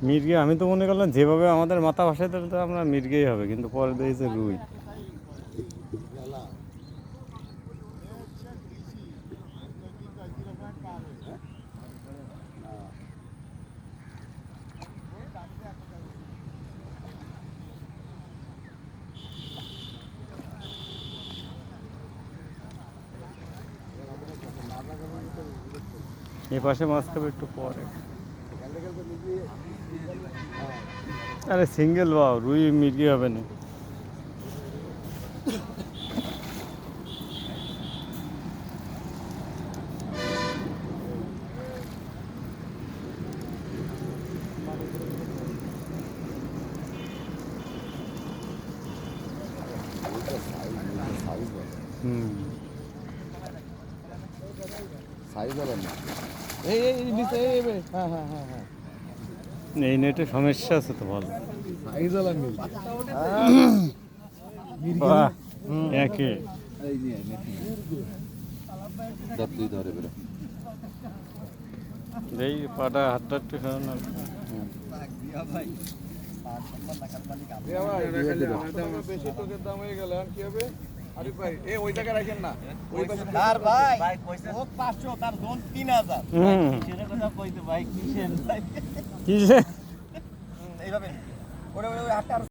মির্গে আমি তো মনে করলাম যেভাবে আমাদের মাথা ভাসায় তাহলে তো আমরা মির্গেই হবে, কিন্তু পরে দিয়েছে রুই। এ পাশে মাছ খাবে একটু পরে। আরে সিঙ্গেল বাও, রুই মির্গে হবে না। হুম, এই নেটে সমস্যা আছে তো ভালো। বাহ, একে এই পাটা হাতটা একটু সরানো। বেশি টোকের দাম হয়ে গেল, কি হবে? আরে ভাই ওই জায়গায় রাখেন না, ওই পাশে তার ভাই ও 500 তার জোন 3000 সেটা কথা কইতে ভাই কিসের ভাই কিসে এইভাবে ওরে ওরে 8